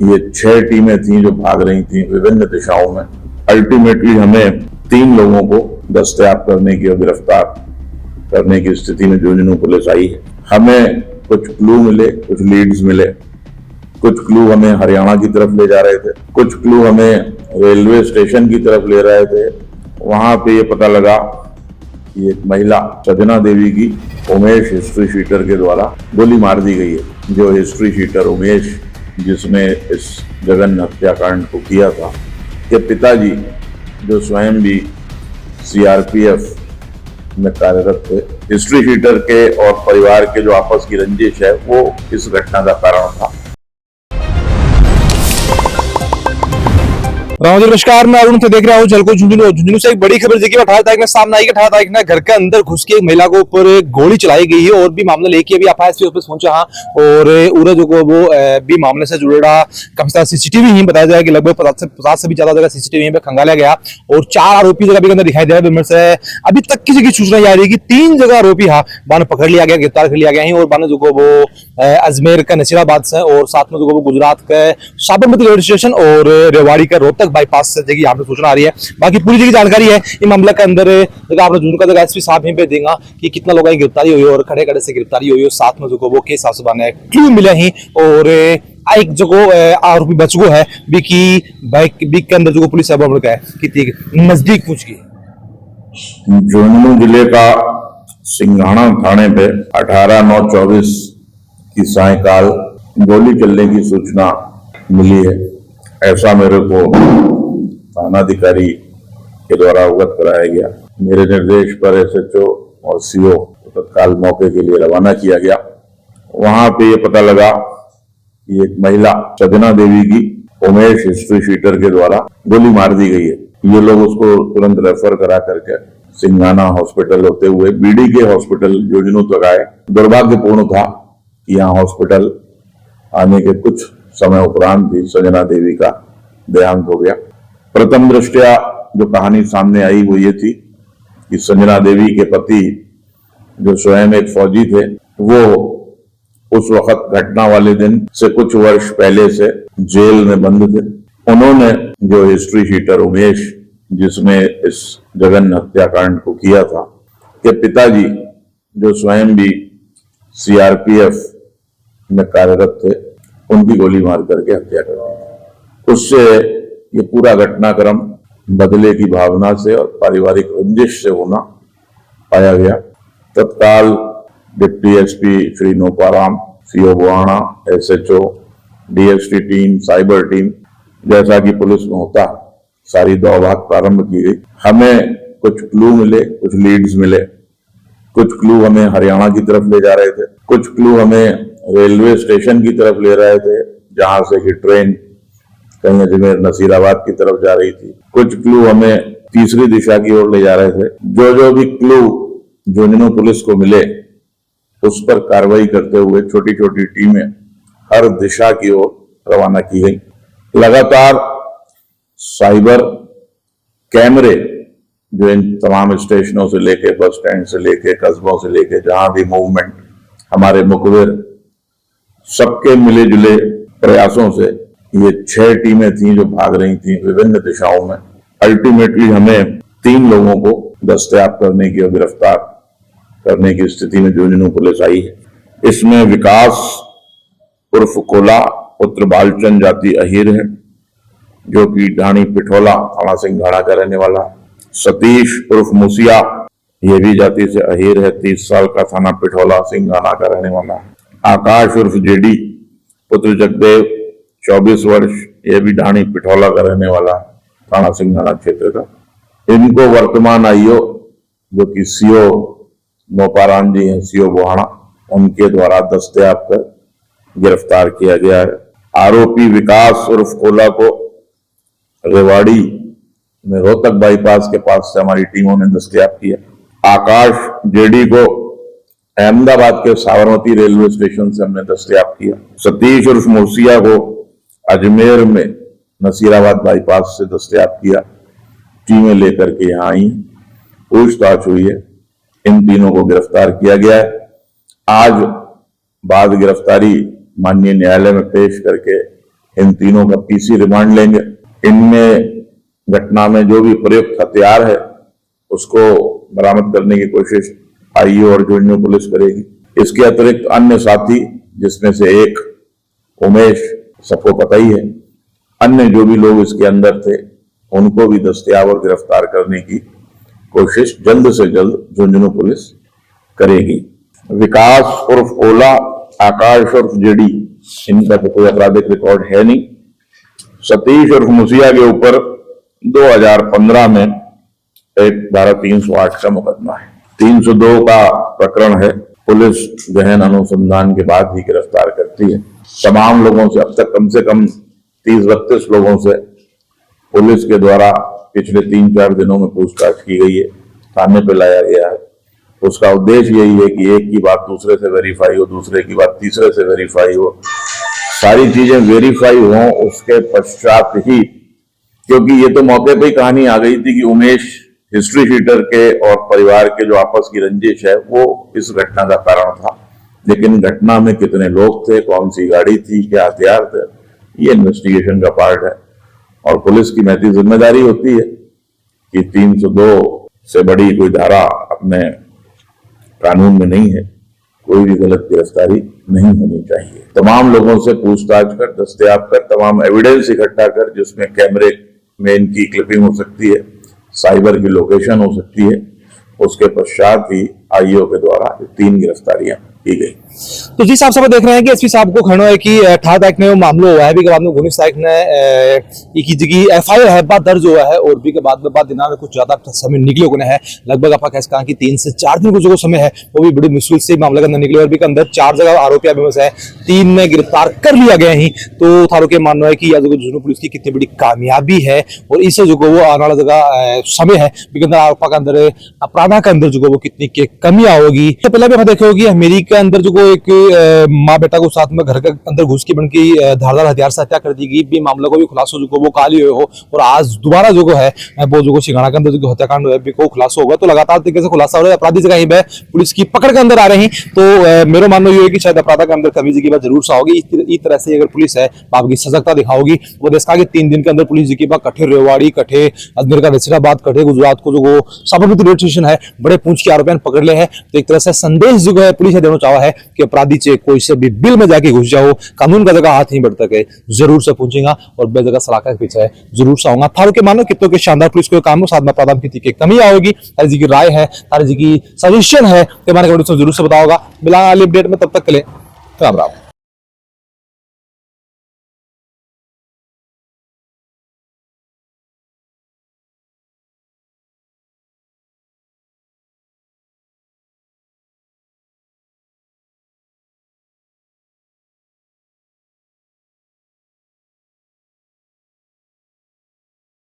ये 6 टीमें थीं जो भाग रही थीं विभिन्न दिशाओं में। अल्टीमेटली हमें 3 लोगों को दस्तयाब करने की और गिरफ्तार करने की स्थिति में झुंझुनू पुलिस आई है। हमें कुछ क्लू मिले, कुछ लीड्स मिले, कुछ क्लू हमें हरियाणा की तरफ ले जा रहे थे, कुछ क्लू हमें रेलवे स्टेशन की तरफ ले रहे थे। वहां पे ये पता लगा कि एक महिला सजना देवी की उमेश हिस्ट्री शीटर के द्वारा गोली मार दी गई है। जो हिस्ट्री शीटर उमेश, जिसने इस जघन्य हत्याकांड को किया था, के पिताजी जो स्वयं भी सीआरपीएफ में कार्यरत थे। हिस्ट्री शीटर के और परिवार के जो आपस की रंजिश है वो इस घटना का कारण था। नमस्कार, मैं अरुण से देख रहा हूँ झलको झुंझुनू से एक बड़ी खबर देखिए। 18 तारीख में सामने आई कि 18 तारीख में घर के अंदर घुस के एक महिला को ऊपर गोली चलाई गई है और भी मामला लेके अभी एफआईआर ऑफिस पहुंचा और उरा जो को वो भी मामले से जुड़ा कम से कम सीसीटीवी ही बताया जाए कि लगभग 50 से भी ज्यादा जगह सीसीटीवी पे खंगाला गया और 4 आरोपी जगह भी अंदर दिखाई दे रहा है। से अभी तक किसी की सूचना आ रही है कि 3 जगह आरोपी बाने पकड़ लिया गया, गिरफ्तार कर लिया गया है और बाने जो को वो अजमेर का नसीराबाद से और साथ में जो वो गुजरात का साबरमती रेलवे स्टेशन और रेवाड़ी का रोहतक बाईपास से जगह यहाँ पे सूचना आ रही है। बाकी पूरी जगह जानकारी है इस मामले के अंदर जगह आपने झुंझुनू का जगह एसपी साहब ही पे देगा कि कितना लोगों की गिरफ्तारी हुई और खड़े खड़े से गिरफ्तारी हुई और साथ में जो वो केस बने क्लू मिले ही और एक जो आरोपी बच गो है बीकी बाइक बीक के अंदर जो पुलिस है कितनी नजदीक पूछ गई। झुंझुनू जिले का सिंघाना थाने पे 18/9/24 की सायंकाल गोली चलने की सूचना मिली है। ऐसा मेरे को थानाधिकारी के द्वारा अवगत कराया गया। मेरे निर्देश पर एसएचओ और सीओ तत्काल मौके के लिए रवाना किया गया। वहां पे ये पता लगा कि एक महिला सजना देवी की उमेश हिस्ट्री शीटर के द्वारा गोली मार दी गई है। ये लोग उसको तुरंत रेफर करा करके सिंघाना हॉस्पिटल होते हुए बीडीके हॉस्पिटल झुंझुनू तक आए। दुर्भाग्यपूर्ण था कि यहाँ हॉस्पिटल आने के कुछ समय उपरांत भी सजना देवी का देहांत हो गया। प्रथम दृष्टया जो कहानी सामने आई वो ये थी कि सजना देवी के पति जो स्वयं एक फौजी थे, वो उस वक्त घटना वाले दिन से कुछ वर्ष पहले से जेल में बंद थे। उन्होंने जो हिस्ट्री शीटर उमेश, जिसने इस जघन्य हत्याकांड को किया था, के पिताजी जो स्वयं भी सीआरपीएफ में कार्यरत थे, उनकी गोली मार करके हत्या कर दी। उससे ये पूरा घटनाक्रम बदले की भावना से और पारिवारिक रंजिश से होना पाया गया। तत्काल deputy SP Shri Noparam, CO Buana, SHO, DST team, cyber team, जैसा कि पुलिस में होता, सारी दौड़भाग प्रारंभ की गई। हमें कुछ क्लू मिले, कुछ लीड्स मिले, कुछ क्लू हमें हरियाणा की तरफ ले जा रहे थे, कुछ क्लू हमें रेलवे स्टेशन की तरफ ले रहे थे जहां से कि ट्रेन कहीं अजमेर नसीराबाद की तरफ जा रही थी, कुछ क्लू हमें तीसरी दिशा की ओर ले जा रहे थे। जो भी क्लू झुंझुनू पुलिस को मिले उस पर कार्रवाई करते हुए छोटी छोटी टीमें हर दिशा की ओर रवाना की गई। लगातार साइबर कैमरे जो इन तमाम स्टेशनों से लेके, बस स्टैंड से लेके, कस्बों से लेके, जहां भी मूवमेंट, हमारे मुखबिर, सबके मिले जुले प्रयासों से ये 6 टीमें थीं जो भाग रही थीं विभिन्न दिशाओं में। अल्टीमेटली हमें 3 लोगों को दस्तयाब करने की और गिरफ्तार करने की स्थिति में झुंझुनू पुलिस आई है। इसमें विकास उर्फ कोला पुत्र बालचंद जाति अहीर है, जो कि ढाणी पिठोला थाना सिंघाना का रहने वाला। सतीश उर्फ मुसिया, ये भी जाति से अहीर है, 30 साल का, थाना पिठोला सिंघाना का रहने वाला है। आकाश उर्फ जेडी पुत्र जगदेव, 24 वर्ष, ये भी ढाणी पिठौला का रहने वाला, थाना सिंघाना क्षेत्र का। इनको वर्तमान आईओ जो कि सीओ नोपाराम जी हैं, सीओ बुहाना, उनके द्वारा दस्तयाब कर गिरफ्तार किया गया है। आरोपी विकास उर्फ कोला को रेवाड़ी में रोहतक बाईपास के पास से हमारी टीमों ने दस्तयाब किया। आकाश जेडी को अहमदाबाद के साबरमती रेलवे स्टेशन से हमने दस्तयाब किया। सतीश उर्फ मुर्सिया को अजमेर में नसीराबाद बाईपास से दस्तयाब किया। टीमें लेकर के यहाँ आई, पूछताछ हुई है, इन तीनों को गिरफ्तार किया गया है। आज बाद गिरफ्तारी माननीय न्यायालय में पेश करके इन तीनों का पीसी रिमांड लेंगे। इनमें घटना में जो भी प्रयुक्त हथियार है उसको बरामद करने की कोशिश आईओ और झुंझुनू पुलिस करेगी। इसके अतिरिक्त अन्य साथी, जिसमें से एक उमेश सबको पता ही है, अन्य जो भी लोग इसके अंदर थे उनको भी दस्तयाब और गिरफ्तार करने की कोशिश जल्द से जल्द झुंझुनू पुलिस करेगी। विकास उर्फ ओला, आकाश उर्फ जेडी, इनका तो कोई आपराधिक रिकॉर्ड है नहीं। सतीश उर्फ मुसिया के ऊपर 2015 में एक धारा 308 का मुकदमा है। 302 का प्रकरण है। पुलिस गहन अनुसंधान के बाद ही गिरफ्तार करती है। तमाम लोगों से अब तक कम से कम 30-32 लोगों से पुलिस के द्वारा पिछले 3-4 दिनों में पूछताछ की गई है, थाने पे लाया गया है। उसका उद्देश्य यही है कि एक की बात दूसरे से वेरीफाई हो, दूसरे की बात तीसरे से वेरीफाई हो, सारी चीजें वेरीफाई हो, उसके पश्चात ही, क्योंकि ये तो मौके पे ही कहानी आ गई थी कि उमेश हिस्ट्री शीटर के और परिवार के जो आपस की रंजिश है वो इस घटना का कारण था। लेकिन घटना में कितने लोग थे, कौन सी गाड़ी थी, क्या हथियार थे, ये इन्वेस्टिगेशन का पार्ट है। और पुलिस की महती जिम्मेदारी होती है कि 302 से बड़ी कोई धारा अपने कानून में नहीं है, कोई भी गलत गिरफ्तारी नहीं होनी चाहिए। तमाम लोगों से पूछताछ कर, दस्तयाब कर, तमाम एविडेंस इकट्ठा कर, जिसमें कैमरे में इनकी क्लिपिंग हो सकती है, साइबर की लोकेशन हो सकती है, उसके पश्चात ही आईओ के द्वारा 3 गिरफ्तारियां की गई। तो जी साहब, सब देख रहे हैं कि एसपी साहब को खड़ो है कि 18 तारीख में वो मामलो हुआ है, भी के बाद में 19 तारीख ने की जगह एफआईआर है बात दर्ज हुआ है, और भी के बाद में दिना में कुछ ज्यादा समय निकले को है। लगभग आप कह कहा कि 3 से 4 दिन को जो समय है वो भी बड़ी मुश्किल से मामले के अंदर निकले, और भी के अंदर 4 जगह आरोपी अभी में से 3 ने गिरफ्तार कर लिया गया ही। तो थारों के मानना है कि झुंझुनू पुलिस की कितनी बड़ी कामयाबी है, और इससे जो वो आने वाला जगह समय है भी अंदर आरोपा के अंदर अपराधा के अंदर जो वो कितनी कमियां होगी। तो पहले भी हम देखे होगी अमेरिका के अंदर जो एक माँ बेटा को साथ में घर के अंदर घुस के बन की धारदार हथियार से हत्या कर दी गई, भी मामले को भी खुलासा जो वो काली हुए हो, और आज दोबारा जो है वो जो सिंघाड़ा के अंदर जो हत्याकांड हुआ है खुलासा होगा। तो लगातार तरीके से खुलासा हो रहा है, अपराधी जगह ही पुलिस की पकड़ के अंदर आ रहे हैं। तो मेरा मानना ये है कि शायद अपराध के अंदर कमी की बात जरूर सा होगी। इस तरह से अगर पुलिस है आपकी सजगता दिखाओगी, वो देश का 3 दिन के अंदर पुलिस जी की बात कठे रेवाड़ी, कठे अजमेर का नसीराबाद, कठे गुजरात को जो साबरमती रेलवे स्टेशन है बड़े पूंछ के आरोपियों पकड़ ले है। तो एक तरह से संदेश जो है पुलिस देना चाहा है कि अपराधी से कोई से भी बिल में जाके घुस जाओ, कानून का जगह हाथ नहीं बढ़ सके, जरूर से पूछेगा और बेजगह सलाखा के पीछे जरूर से आऊंगा। थारो के मानो कितनों के शानदार पुलिस को काम साथ में अपराध की कमी आओगी। तारी जी की राय है, तारी जी की सजेशन है, हमारे जरूर से बताओगा। मिला अगली अपडेट में, तब तक के लिए राम राम।